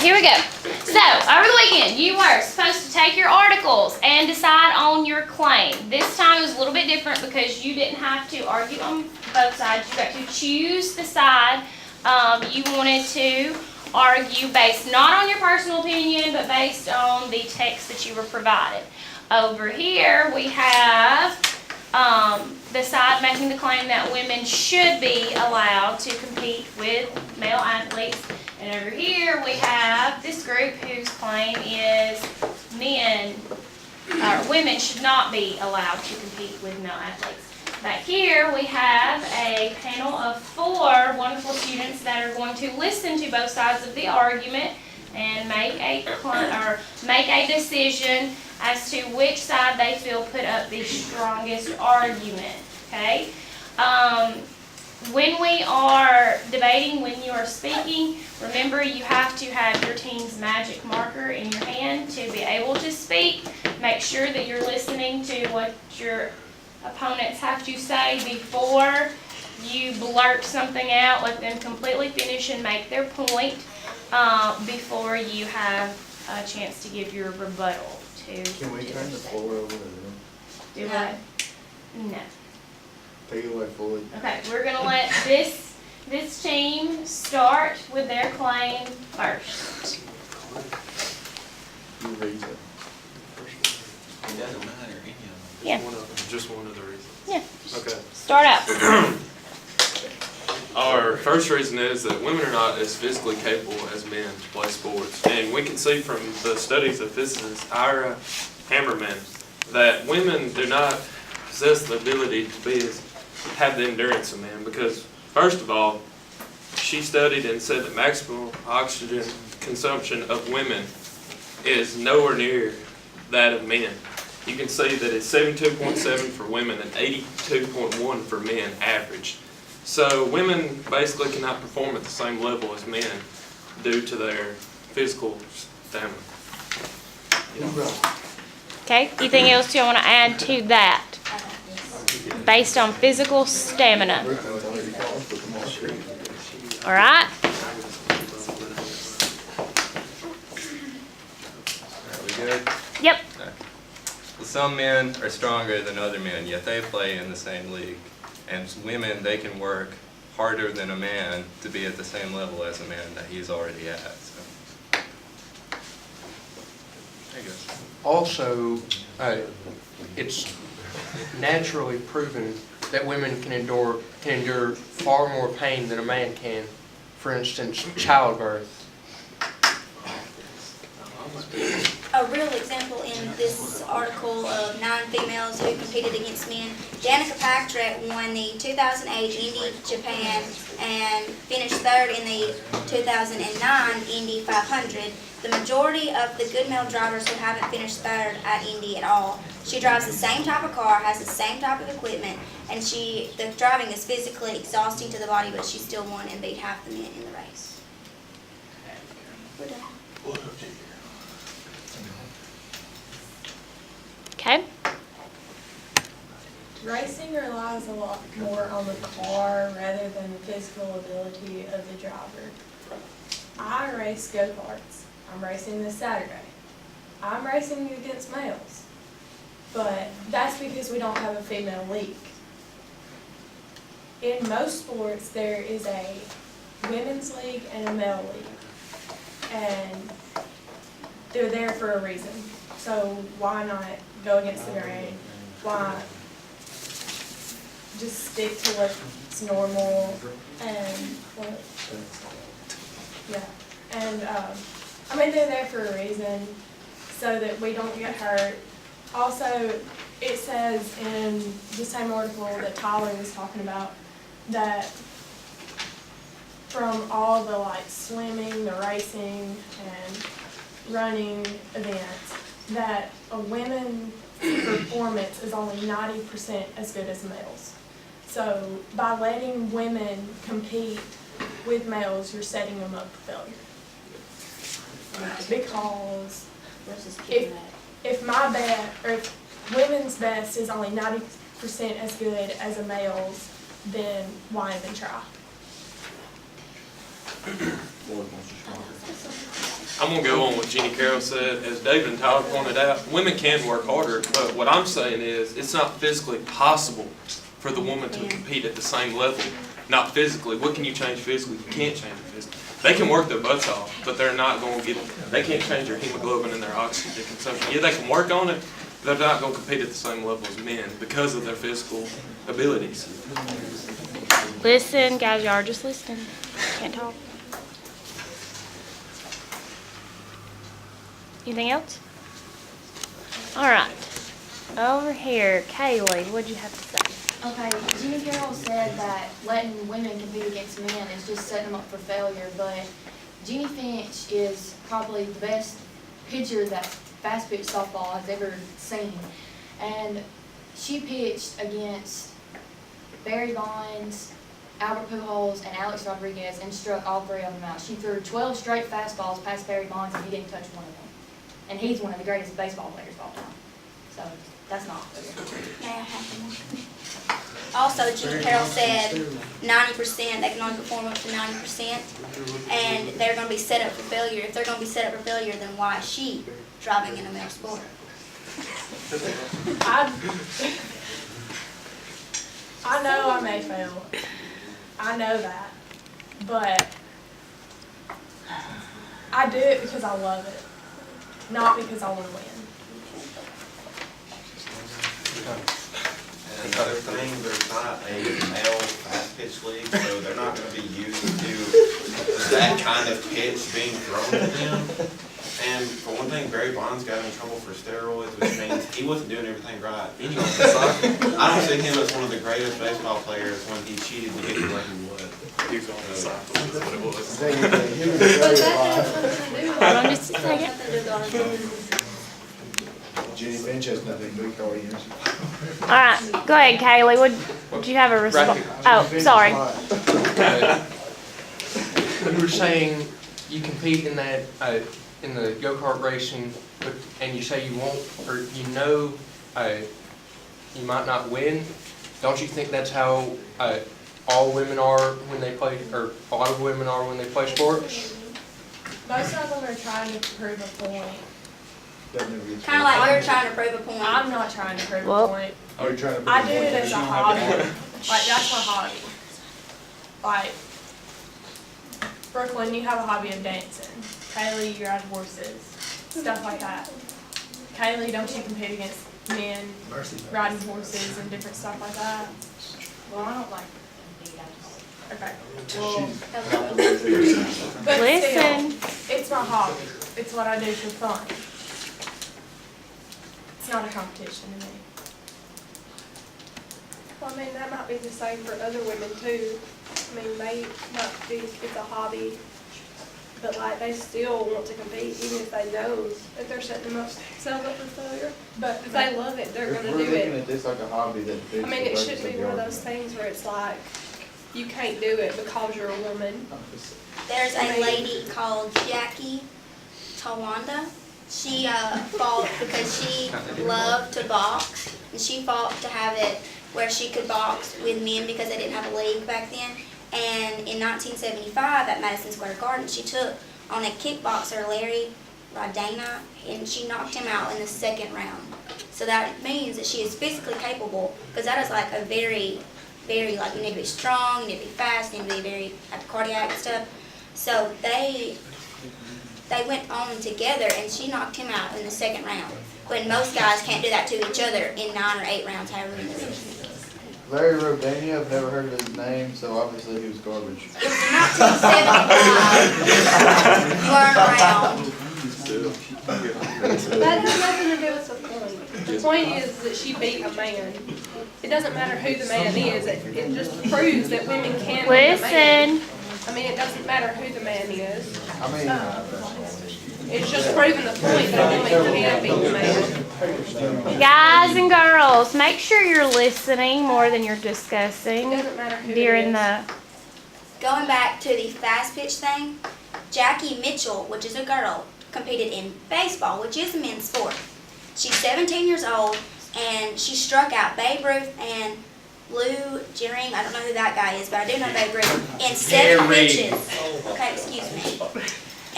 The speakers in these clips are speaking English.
here we go. So, over the weekend, you were supposed to take your articles and decide on your claim. This time it was a little bit different because you didn't have to argue on both sides. You got to choose the side you wanted to argue based not on your personal opinion, but based on the text that you were provided. Over here, we have the side making the claim that women should be allowed to compete with male athletes. And over here we have this group whose claim is women should not be allowed to compete with male athletes. Back here we have a panel of 4 wonderful students that are going to listen to both sides of the argument and make a decision as to which side they feel put up the strongest argument. Okay? When we are debating, when you are speaking, remember you have to have your team's magic marker in your hand to be able to speak. Make sure that you're listening to what your opponents have to say before you blurt something out. Let them completely finish and make their point before you have a chance to give your rebuttal. Can we turn the floor over to them? Do what? No. Take it away fully. Okay, we're going to let this team start with their claim first. You read it. It doesn't matter, any of them. Yeah. Just one of the reasons. Yeah. Okay. Start out. Our first reason is that women are not as physically capable as men to play sports. And we can see from the studies of physicist Ira Hammerman that women do not possess the ability to have the endurance of men because, first of all, she studied and said that maximum oxygen consumption of women is nowhere near that of men. You can see that it's 72.7 for women and 82.1 for men average. So women basically cannot perform at the same level as men due to their physical stamina. Okay, anything else you want to add to that? Based on physical stamina. All right? Are we good? Yep. Well, some men are stronger than other men, yet they play in the same league. And women, they can work harder than a man to be at the same level as a man that he's already at. So. There you go. Also, it's naturally proven that women can endure far more pain than a man can. For instance, childbirth. A real example in this article of 9 females who competed against men. Danica Patrick won the 2008 Indy Japan and finished 3rd in the 2009 Indy 500. The majority of the good male drivers who haven't finished 3rd at Indy at all. She drives the same type of car, has the same type of equipment, and the driving is physically exhausting to the body, but she still won and beat half the men in the race. We're done. Okay. Racing relies a lot more on the car rather than the physical ability of the driver. I race go-karts. I'm racing this Saturday. I'm racing against males, but that's because we don't have a female league. In most sports, there is a women's league and a male league, and they're there for a reason. So why not go against the grain? Why just stick to what's normal and what? Yeah, and I mean they're there for a reason, so that we don't get hurt. Also, it says in the same article that Tyler was talking about that from all the like swimming, the racing, and running events, that a women's performance is only 90% as good as males. So by letting women compete with males, you're setting them up for failure. Because if my best, or if women's best is only 90% as good as a male's, then why even try? I'm gonna go on what Jeannie Carroll said. As David and Tyler pointed out, women can work harder, but what I'm saying is, it's not physically possible for the woman to compete at the same level. Not physically. What can you change physically? You can't change it physically. They can work their butts off, but they're not gonna they can't change their hemoglobin and their oxygen consumption. Yeah, they can work on it, but they're not gonna compete at the same level as men because of their physical abilities. Listen, guys, y'all are just listening. Can't talk. Anything else? All right. Over here, Kaylee, what'd you have to say? Okay, Jeannie Carroll said that letting women compete against men is just setting them up for failure, but Jeannie Finch is probably the best pitcher that fast pitch softball has ever seen. And she pitched against Barry Bonds, Albert Pujols, and Alex Rodriguez and struck all three of them out. She threw 12 straight fastballs past Barry Bonds and he didn't touch one of them. And he's one of the greatest baseball players of all time. So that's not fair. May I have one? Also, Jeannie Carroll said 90%, they can only perform up to 90%, and they're going to be set up for failure. If they're going to be set up for failure, then why is she driving in a male sport? I know I may fail. I know that. But I do it because I love it, not because I want to win. And another thing, there's not a male fast pitch league, so they're not gonna be used to that kind of pitch being thrown at them. And for one thing, Barry Bonds got in trouble for steroids, which means he wasn't doing everything right. Anyway, I don't see him as one of the greatest baseball players when he cheated to get the way he was. He was on the cycle, that's what it was. Hold on just a second. Jenny Finch has nothing to do with all years. All right, go ahead, Kaylee. Would you have a response? Oh, sorry. You were saying you compete in that, in the go-kart racing, and you say you won't, or you know, you might not win. Don't you think that's how all women are when they play, or a lot of women are when they play sports? Most of them are trying to prove a point. Kind of like you're trying to prove a point. I'm not trying to prove Well- a point. Are you trying to? I do it as a hobby. Like, that's my hobby. Like, Brooklyn, you have a hobby of dancing. Kaylee, you ride horses. Stuff like that. Kaylee, don't you compete against men riding horses and different stuff like that? Well, I don't like to compete, I just. Okay. Well, Listen. but Listen. still, it's my hobby. It's what I do for fun. It's not a competition to me. Well, I mean, that might be the same for other women too. I mean, they might think it's a hobby, but like, they still want to compete even if they know that they're setting themselves up for failure. But if they love it, they're gonna If we're do looking it. at this like a hobby, that I mean, it shouldn't be one of those things where it's like, you can't do it because you're a woman. There's a lady called Jackie Tawanda. She fought because she loved to box, and she fought to have it where she could box with men because they didn't have a league back then. And in 1975 at Madison Square Garden, she took on a kickboxer, Larry Radana, and she knocked him out in the second round. So that means that she is physically capable, because that is like a very, very, like, you need to be strong, you need to be fast, you need to be very, have cardiac and stuff. So they went on together, and she knocked him out in the second round, when most guys can't do that to each other in 9 or 8 rounds, however many there is. Larry Rodania, I've never heard of his name, so obviously he was garbage. It was in 1975. You weren't around. That has nothing to do with the point. The point is that she beat a man. It doesn't matter who the man is, it just proves that women can beat a man. Listen. I mean, it doesn't matter who the man is. I mean, It's just proving the point that a woman can beat a man. Guys and girls, make sure you're listening more than you're It discussing doesn't matter who it during is. the. Going back to the fast pitch thing, Jackie Mitchell, which is a girl, competed in baseball, which is a men's sport. She's 17 years old, and she struck out Babe Ruth and Lou Gehrig, I don't know who that guy is, but I do know Babe Ruth, in 7 pitches. Okay, excuse me.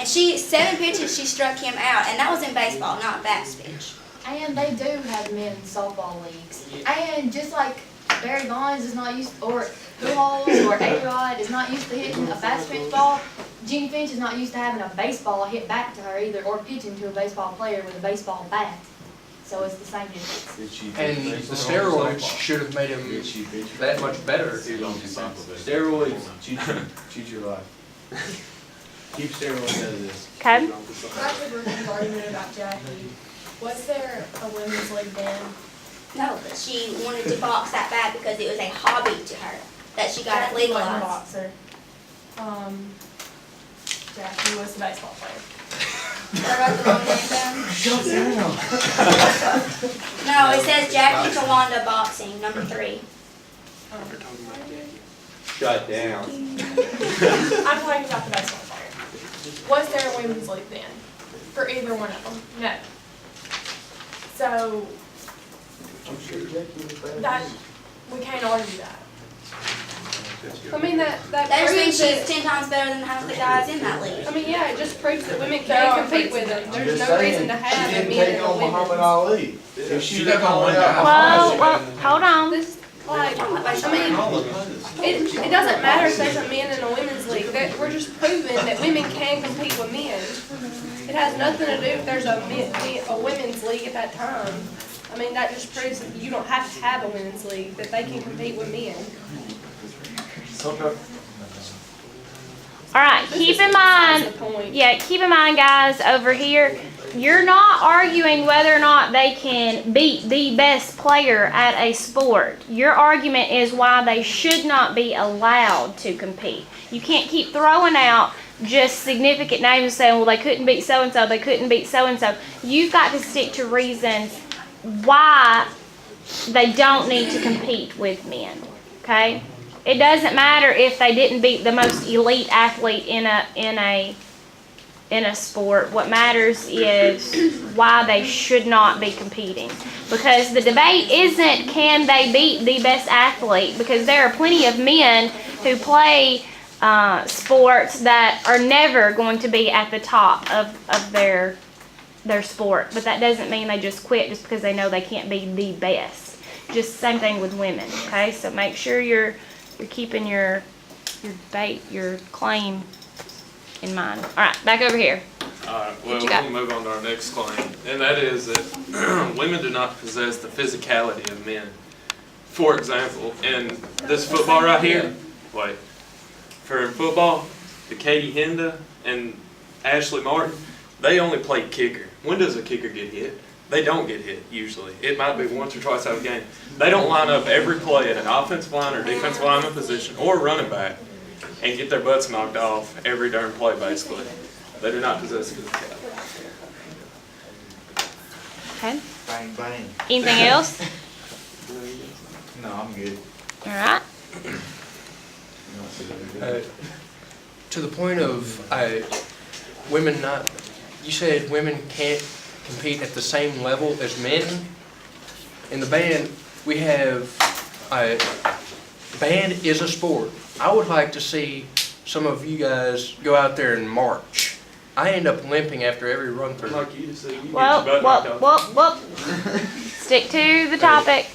And 7 pitches, she struck him out, and that was in baseball, not fast pitch. And they do have men's softball leagues. And just like Barry Bonds is not used, or Pujols or A-Rod is not used to hitting a fast pitch ball, Jeannie Finch is not used to having a baseball hit back to her either, or pitching to a baseball player with a baseball bat. So it's the same difference. And the steroids should have made him that much better. Steroids, cheat your life. Keep steroids out of this. Okay. Back to Brooklyn's argument about Jackie, was there a women's league then? No, but she wanted to box that bad because it was a hobby to her, that she got it Jackie wasn't a legalized. boxer. Jackie was a baseball player. Did I write the wrong name down? Shut down. No, it says Jackie Tawanda Boxing, number 3. Shut down. I'm talking about the baseball player. Was there a women's league then? For either one of them? No. So, I'm sure Jackie was bad. that, we can't argue that. I mean, that That just means proves she's that, 10 times better than half the guys in that league. I mean, yeah, it just proves that women There are can compete with them. I'm There's just no saying, reason to have she a didn't men take and a on Muhammad women. Ali. If she took on Well, hold on. This, like, I mean, it doesn't matter if there's a men and a women's league. We're just proving that women can compete with men. It has nothing to do if there's a women's league at that time. I mean, that just proves that you don't have to have a women's league, that they can compete with men. All right, keep in mind, That's the point. yeah, keep in mind, guys, over here, you're not arguing whether or not they can beat the best player at a sport. Your argument is why they should not be allowed to compete. You can't keep throwing out just significant names and saying, well, they couldn't beat so-and-so, they couldn't beat so-and-so. You've got to stick to reasons why they don't need to compete with men, okay? It doesn't matter if they didn't beat the most elite athlete in a sport. What matters is why they should not be competing. Because the debate isn't can they beat the best athlete, because there are plenty of men who play sports that are never going to be at the top of their sport. But that doesn't mean they just quit just because they know they can't be the best. Just same thing with women, okay? So make sure you're keeping your debate, your claim in mind. All right, back over here. Alright, What well, you got? we'll move on to our next claim, and that is that women do not possess the physicality of men. For example, in this football right here, wait, for football, the Katie Henda and Ashley Martin, they only play kicker. When does a kicker get hit? They don't get hit, usually. It might be once or twice out of the game. They don't line up every play at an offensive line or defensive lineman position or running back and get their butts knocked off every darn play, basically. They do not possess physicality. Okay. Bang, bang. Anything else? No, I'm good. All right. To the point of women not, you said women can't compete at the same level as men. In the band, we have, band is a sport. I would like to see some of you guys go out there and march. I end up limping after every run through. Like you just said, you get your Well, butt knocked off. well. Stick to the topic.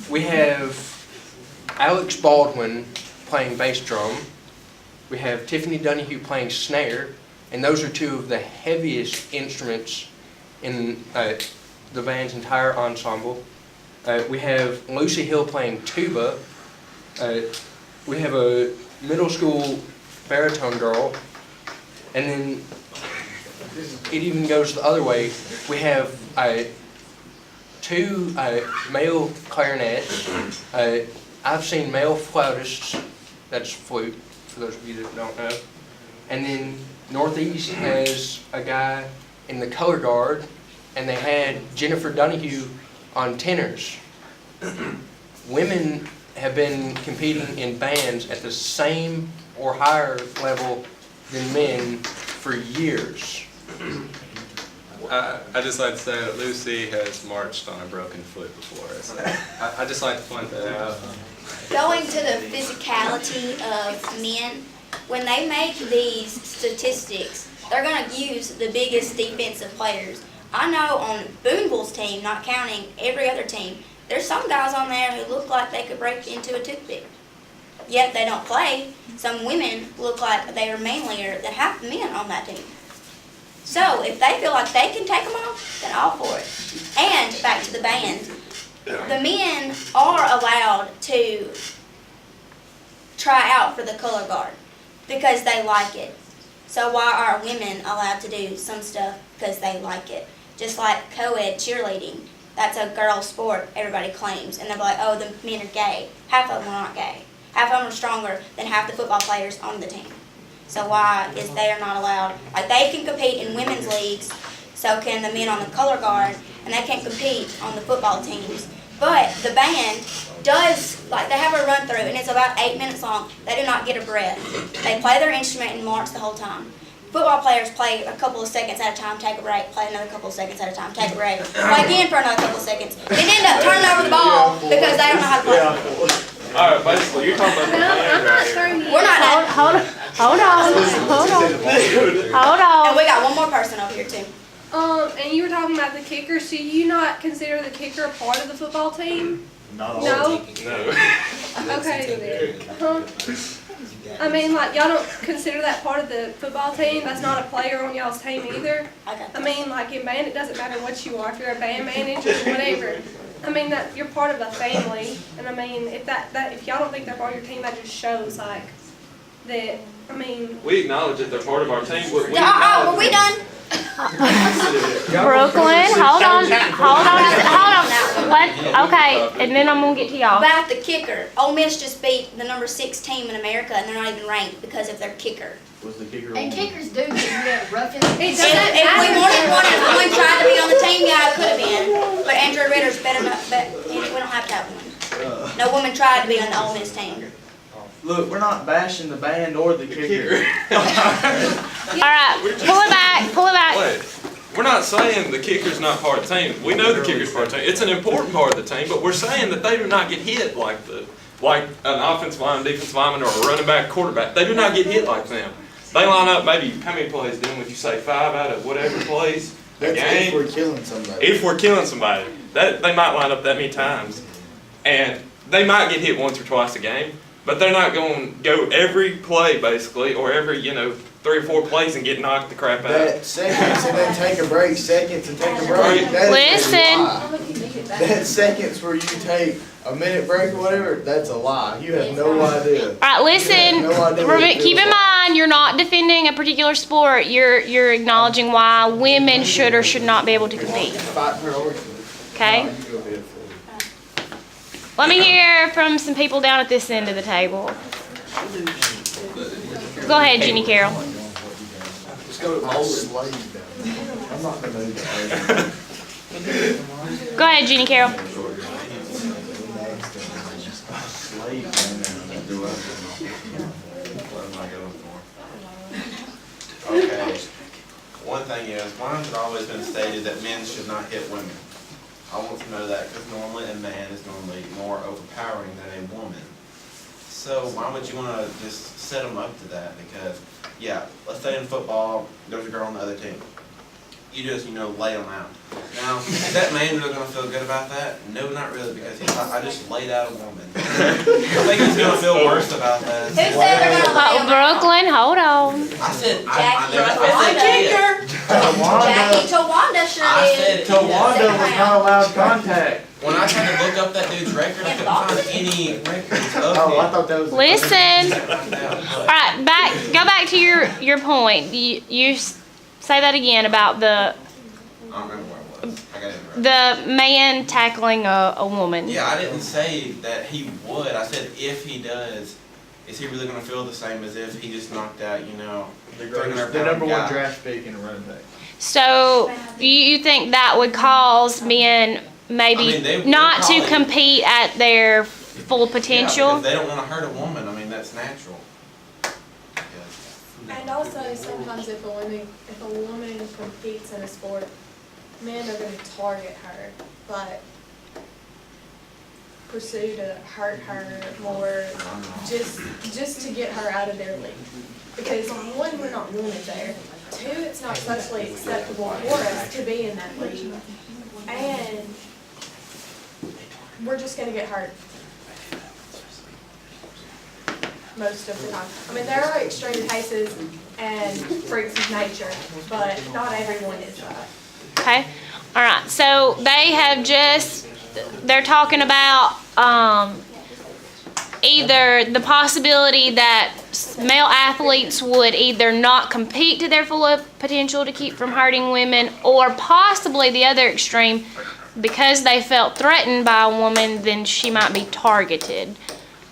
We have Alex Baldwin playing bass drum. We have Tiffany Donahue playing snare, and those are two of the heaviest instruments in the band's entire ensemble. We have Lucy Hill playing tuba. We have a middle school baritone girl, and then it even goes the other way. We have two male clarinets. I've seen male flautists, that's flute, for those of you that don't know. And then Northeast has a guy in the color guard, and they had Jennifer Donahue on tenors. Women have been competing in bands at the same or higher level than men for years. I just like to say that Lucy has marched on a broken foot before. So I just like to point that out. Going to the physicality of men, when they make these statistics, they're gonna use the biggest defensive players. I know on Boonville's team, not counting every other team, there's some guys on there who look like they could break into a toothpick. Yet they don't play. Some women look like they are manlier than half the men on that team. So if they feel like they can take them off, then all for it. And back to the band, the men are allowed to try out for the color guard because they like it. So why are women allowed to do some stuff because they like it? Just like co-ed cheerleading. That's a girl sport, everybody claims. And they're like, oh, the men are gay. Half of them are not gay. Half of them are stronger than half the football players on the team. So why is they are not allowed? Like, they can compete in women's leagues, so can the men on the color guard, and they can't compete on the football teams. But the band does, like, they have a run through, and it's about 8 minutes long. They do not get a breath. They play their instrument and march the whole time. Football players play a couple of seconds at a time, take a break, play another couple of seconds at a time, take a break, play again for another couple of seconds. They end up turning over the ball because they don't know how to play. Alright, basically, you're talking about the I'm band not right here. throwing you. We're not done. Hold on. And we got one more person over here too. And you were talking about the kickers. Do you not consider the kicker a part of the football team? Not No? No. Okay. I mean, like, y'all don't consider that part of the football team? That's not a player on y'all's team either? Okay. I mean, like, in band, it doesn't matter what you are, if you're a band manager, whatever. I mean, that you're part of a family, and I mean, if if y'all don't think they're part of your team, that just shows, like, that, I mean. We acknowledge that they're part of our team, but we Were we done? Brooklyn, hold on. Okay, and then I'm gonna get to y'all. About the kicker. Ole Miss just beat the number 6 team in America, and they're not even ranked because of their kicker. Was the kicker And on? kickers do get rough in It the doesn't If we wanted one, if one tried to be on the team, yeah, it could have been. But Andrew Ritter's better not, but we don't have to have one. No woman tried to be on the Ole Miss team. Look, we're not bashing the band or the kicker. Alright, pull it back. Wait, we're not saying the kicker's not part of the team. We know the kicker's part of the team. It's an important part of the team, but we're saying that they do not get hit like an offensive lineman, defensive lineman, or a running back, quarterback. They do not get hit like them. They line up maybe, how many plays do would you say, 5 out of whatever plays a That's if game? we're killing somebody. If we're killing somebody, that they might line up that many times, and they might get hit once or twice a game, but they're not going to go every play basically, or every 3 or 4 plays and get knocked the crap out. That seconds and then take a break, seconds and take a break. That is a Listen. lie. That seconds where you take a minute break or whatever, that's a lie. You have no idea. Alright, listen. No idea what it Keep feels in like. mind, you're not defending a particular sport. You're acknowledging why women should or should not be able to compete. Fighting her argument. Okay? No, you go ahead, Phil. Let me hear from some people down at this end of the table. Go ahead, Jeannie Carroll. Let's go to my slave down there. I'm not gonna do that. Go ahead, Jeannie Carroll. Okay, one thing is, why has it always been stated that men should not hit women? I want to know that because normally a man is normally more overpowering than a woman. So why would you want to just set them up to that? Because, yeah, let's say in football, there's a girl on the other team. You just, lay them out. Now, is that man really going to feel good about that? No, not really, because he's like, I just laid out a woman. I think he's going to feel worse about that. Who said they're gonna lay them out? Brooklyn, hold on. I said, Jackie Tawanda sure I did. said, Tawanda was not allowed contact. when I tried to look up that dude's record, I couldn't find any records of Oh, I him. thought that was. Listen. Find out, but- Alright, go back to your point. You say that again about I don't remember where it was. I got it right. the man tackling a woman. Yeah, I didn't say that he would. I said if he does, is he really going to feel the same as if he just knocked out, The 300-pound number 1 guy? draft pick in a running back. So you think that would cause men maybe I mean, they not to probably- compete at their full Yeah, potential? because they don't want to hurt a woman. I mean, that's natural. And also, sometimes if a woman competes in a sport, men are gonna target her, like, pursue to hurt her more, just to get her out of their league. Because one, we're not wanted there, two, it's not socially acceptable for us to be in that league. And we're just gonna get hurt. Most of the time. I mean, there are extreme cases and freaks of nature, but not everyone is that. Okay, all right, so they have they're talking about, either the possibility that male athletes would either not compete to their full potential to keep from hurting women, or possibly the other extreme, because they felt threatened by a woman, then she might be targeted.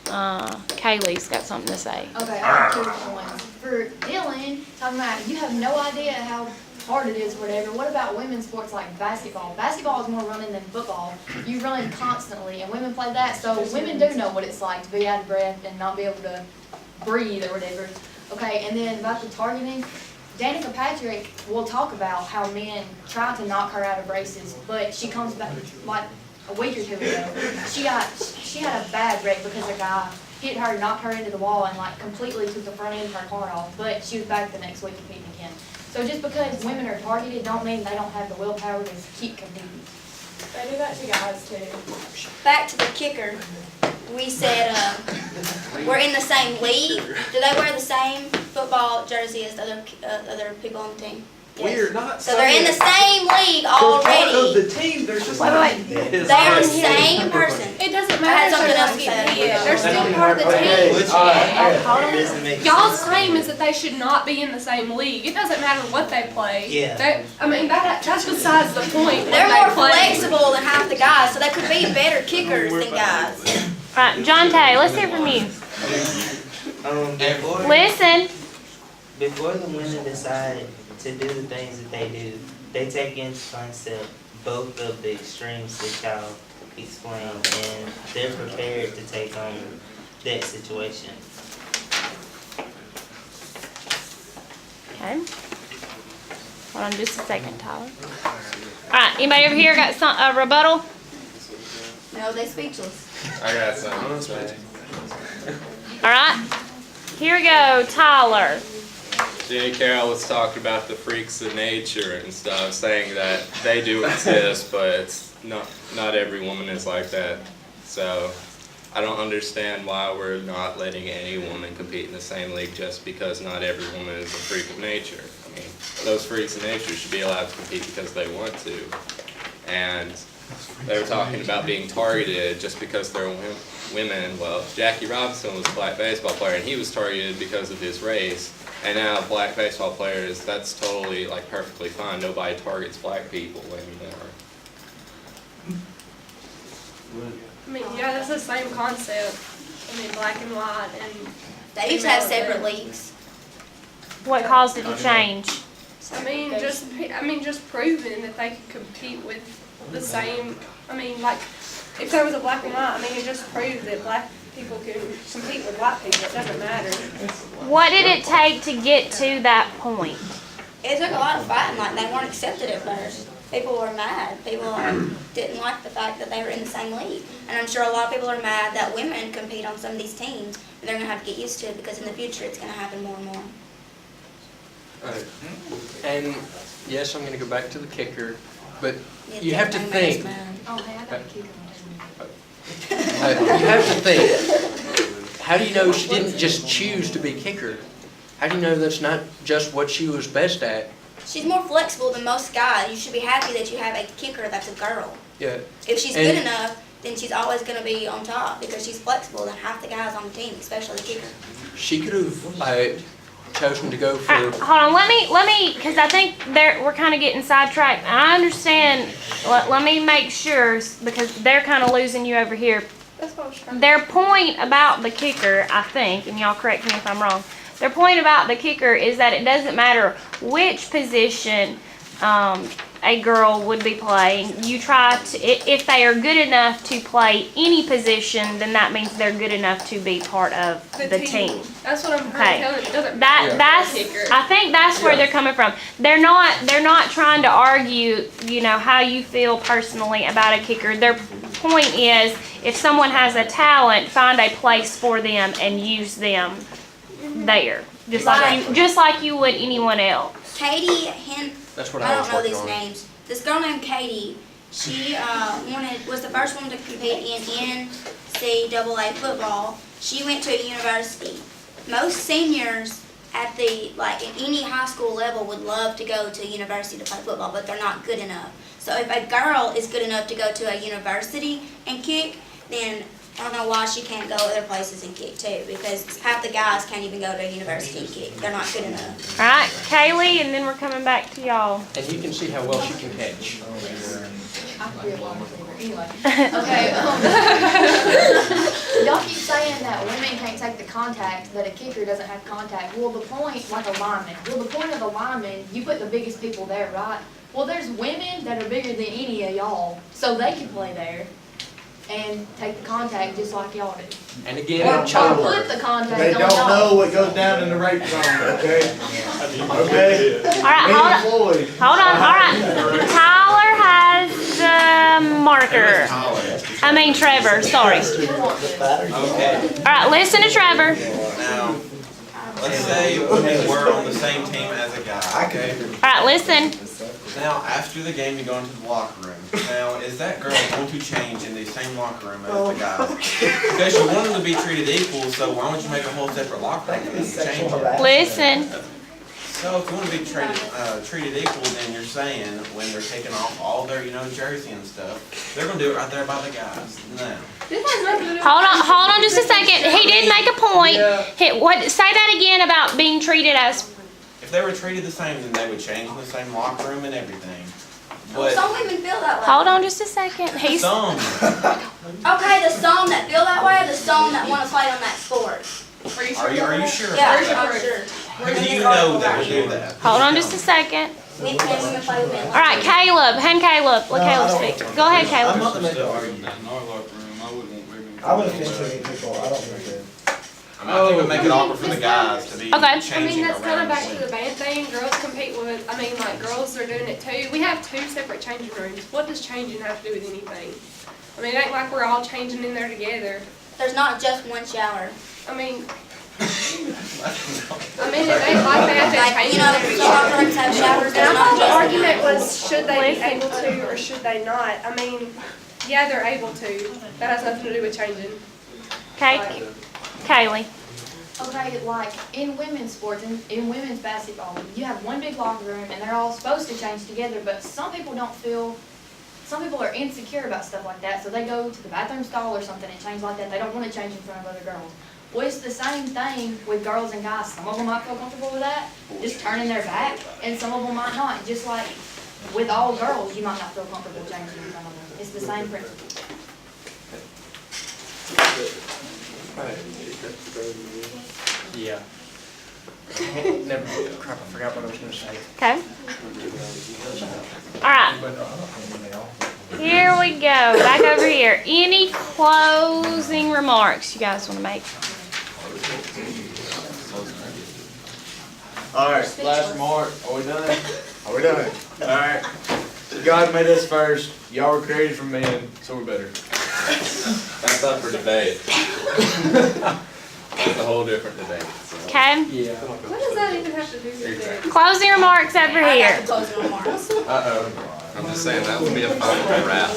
Kaylee's got something to say. Okay, I have 2 points. For Dylan, talking about you have no idea how hard it is or whatever. What about women's sports like basketball? Basketball is more running than football. You run constantly, and women play that, so women do know what it's like to be out of breath and not be able to breathe or whatever. Okay, and then about the targeting, Danica Patrick will talk about how men try to knock her out of races, but she comes back like a week or 2 ago. She had a bad wreck because a guy hit her, knocked her into the wall, and like completely took the front end of her car off. But she was back the next week competing again. So just because women are targeted, don't mean they don't have the willpower to keep competing. They do that to guys too. Back to the kicker, we said, we're in the same league. Do they wear the same football jersey as the other people on the team? We're not. So they're in the same league They're part of already. the team, they're just Wait, not. wait. They are the same person. It doesn't I had matter something if else they're to not say. they're still part of the team. Alright, Okay. Y'all's claim is that they should not be in the same league. It doesn't matter what they play. Yeah. I mean, that's besides the point. what They're they more play. flexible than half the guys, so they could be better kickers than guys. All right, John Tay, let's hear from you. Listen. Before the women decide to do the things that they do, they take into concept both of the extremes that y'all explained, and they're prepared to take on that situation. Okay. Hold on just a second, Tyler. All right, anybody over here got a rebuttal? No, they speechless. I got something to say. All right, here we go, Tyler. Jenny Carroll was talking about the freaks of nature and stuff, saying that they do exist, but it's not every woman is like that. So I don't understand why we're not letting any woman compete in the same league just because not every woman is a freak of nature. I mean, those freaks of nature should be allowed to compete because they want to. And they were talking about being targeted just because they're women. Well, Jackie Robinson was a black baseball player, and he was targeted because of his race. And now black baseball players, that's totally like perfectly fine. Nobody targets black people anymore. I mean, yeah, that's the same concept. I mean, black and white and. They used to have separate leagues. What caused it to change? I mean, just proving that they could compete with the same. I mean, like, if there was a black and white, I mean, it just proved that black people can compete with white people. It doesn't matter. What did it take to get to that point? It took a lot of fighting, like they weren't accepted at first. People were mad. People didn't like the fact that they were in the same league. And I'm sure a lot of people are mad that women compete on some of these teams. And they're going to have to get used to it because in the future it's going to happen more and more. And yes, I'm gonna go back to the kicker, but Yeah, you have to that makes think, me mad. Oh, hey, I got a kicker. you have to think, how do you know she didn't just choose to be kicker? How do you know that's not just what she was best at? She's more flexible than most guys. You should be happy that you have a kicker that's a girl. Yeah, If she's good enough, then she's always going to be on top because she's flexible than half the guys on the team, especially the kicker. she could have chosen to go for. Hold on, let me, because I think we're kind of getting sidetracked. I understand. Let me make sure because they're kind of losing you over here. That's what I was trying. Their point about the kicker, I think, and y'all correct me if I'm wrong. Their point about the kicker is that it doesn't matter which position a girl would be playing. You try to, if they are good enough to play any position, then that means they're good enough to be part of the team. That's what I'm Okay. telling you. It doesn't matter. That's Kicker. I think that's where they're coming from. They're not trying to argue, how you feel personally about a kicker. Their point is if someone has a talent, find a place for them and use them there. Just like you would anyone else. Katie Hen, That's what I I was don't know working these on. names. This girl named Katie, she was the first one to compete in NCAA football. She went to a university. Most seniors at in any high school level would love to go to a university to play football, but they're not good enough. So if a girl is good enough to go to a university and kick, then I don't know why she can't go other places and kick too, because half the guys can't even go to a university and kick. They're not good enough. All right, Kaylee, and then we're coming back to y'all. And you can see how well she can catch. I could be a long receiver. Anyway, okay. Y'all keep saying that women can't take the contact, that a kicker doesn't have contact. Well, the point, like a lineman. Well, the point of the lineman, you put the biggest people there, right? Well, there's women that are bigger than any of y'all, so they can play there and take the contact just like y'all do. And again, Or in child put the contact They on don't y'all. know what goes down in the rape zone, okay? Okay? All right, hold on. Floyd. Hold on, all right. Tyler has the marker. Trevor, sorry. Okay, All right, listen to Trevor. now, let's say we were on the same team as a guy, okay? All right, listen. Now, after the game, you go into the locker room. Now, is that girl going to change in the same locker room as the guys? Because you want them to be treated equal, so why don't you make a whole separate locker room and change it? Listen. So if you want to be treated equal, then you're saying when they're taking off all their, jersey and stuff, they're going to do it right there by the guys. No. Hold on just a second. He did make a point. Say that again about being treated as. If they were treated the same, then they would change in the same locker room and everything. But Some women feel that way. Hold on just a second. He's. some, Okay, the some that feel that way are the some that want to play on that sport. are you sure Yeah, about that? I'm sure. Who do you know that would do that? Hold on just a second. Men play with men. All right, Caleb. Hand Caleb. Let Caleb speak. Go ahead, Caleb. I'm not still arguing that in our locker room. I wouldn't want women. I wouldn't think any people, I don't think that. I think it would make it awkward for the guys to be Okay. changing that's kind around of back the to the women. band thing. Girls compete with, girls are doing it too. We have 2 separate changing rooms. What does changing have to do with anything? It ain't like we're all changing in there together. There's not just one shower. It ain't like they have to Like, change you in know, there some locker together. rooms have showers, And there's I not thought the just argument one. was, should they be Listen. able to or should they not? Yeah, they're able to. That has nothing to do with changing. Okay, Kaylee. Okay, like in women's sports, in women's basketball, you have one big locker room and they're all supposed to change together, but some people are insecure about stuff like that, so they go to the bathroom stall or something and change like that. They don't want to change in front of other girls. Well, it's the same thing with girls and guys. Some of them might feel comfortable with that, just turning their back, and some of them might not. Just like with all girls, you might not feel comfortable changing in front of them. It's the same principle. Yeah. Never, crap, I forgot what I was gonna say. Okay. All right. Here we go. Back over here. Any closing remarks you guys want to make? Alright, last remark, are we done? Are we done? Alright. God made us first, y'all were created from men, so we're better. That's up for debate. That's a whole different debate. So. Okay. Yeah. What does that even have to do with it? Closing remarks over I here. got the closing remarks. I'm just saying that would be a fun wrap.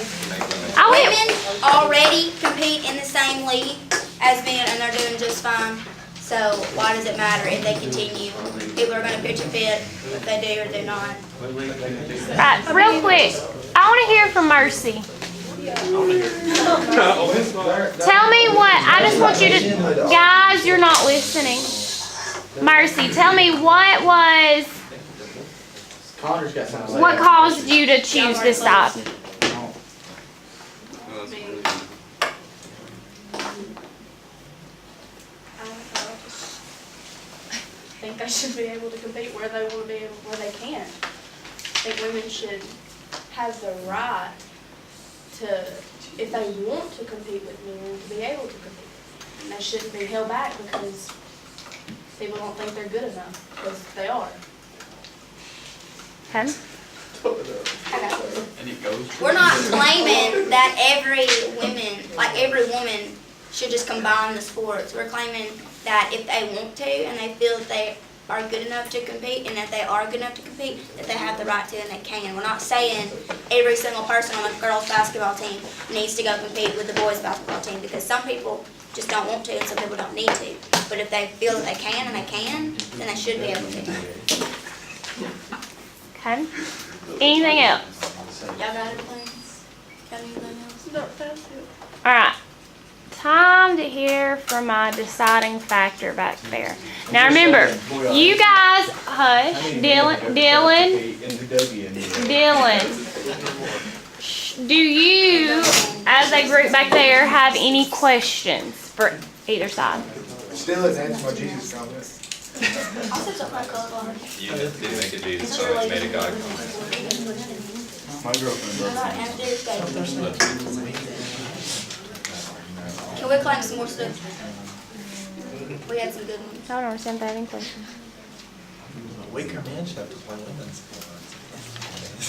Women already compete in the same league as men, and they're doing just fine. So why does it matter if they continue? People are gonna pitch a fit if they do or do not. Right, real quick. I want to hear from Mercy. Tell me what, I just want you to, guys, you're not listening. Mercy, tell me what Connor's got something to say. what caused you to choose this side? I think they should be able to compete where they want to be, where they can. I think women should have the right to, if they want to compete with men, to be able to compete. And they shouldn't be held back because people don't think they're good enough, because they are. Okay. We're not claiming that every woman should just combine the sports. We're claiming that if they want to and they feel that they are good enough to compete, and if they are good enough to compete, that they have the right to and they can. We're not saying every single person on the girls' basketball team needs to go compete with the boys' basketball team, because some people just don't want to and some people don't need to. But if they feel that they can and they can, then they should be able to. Okay. Anything else? Y'all got it, please? Got anything else? No, that's it. All right. Time to hear from my deciding factor back there. Now remember, you guys, hush, Dylan. Shh, do you, as a group back there, have any questions for either side? Still didn't answer my Jesus comment. I'll set up my color. You did make a Jesus, so I made a God comment. My girlfriend Can we claim some more stuff? We had some good ones. I don't understand that in question. Weaker men should have to play women's sports.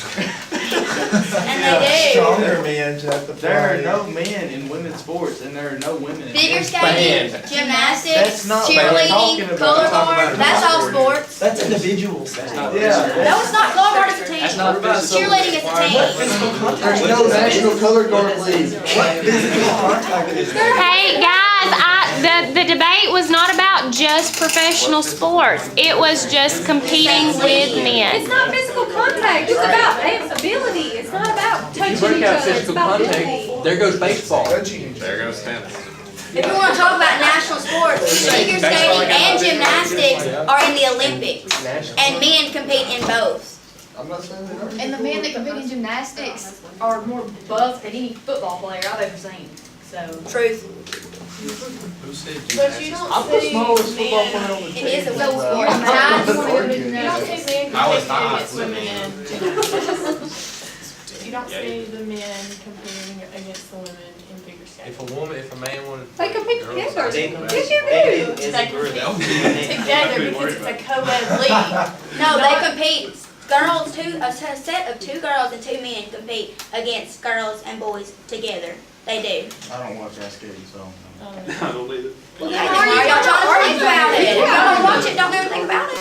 And they do. Stronger men should have to play. There are no men in women's sports, and there are no women in Figure men's skating, sports. gymnastics, That's not what we're talking cheerleading, about. color We're talking guard, about that's all sport. sports. That's individual sports. Yeah. No, it's not. Color guard is a team. That's not physical. Cheerleading is a team. There's no national color guard league. Hey guys, the debate was not about just professional sports. It was just competing with men. It's not physical contact, it's about ability, it's not about touching Break each out other, it's physical about contact, ability. there goes baseball. There goes tennis. If you want to talk about national sports, figure skating and gymnastics are in the Olympics, and men compete in both. I'm not saying they are. And the men that compete in gymnastics are more buff than any football player I've ever seen, so. Truth. Who said But you don't I'm the see smallest football player men, on the It team. is a So, women's sport. I just wanna go to you gymnastics. don't see men I was competing not. against women in gymnastics. You don't see the men competing against the women in figure skating. If a man wanted to They play compete girls' together. basketball, Yes, you They do. do as a group. Together because it's a co-ed league. No, they compete. Girls, a set of 2 girls and 2 men compete against girls and boys together. They do. I don't watch ice skating, so. I don't either. Why are y'all trying to think about it? If y'all don't watch it, don't know anything about it.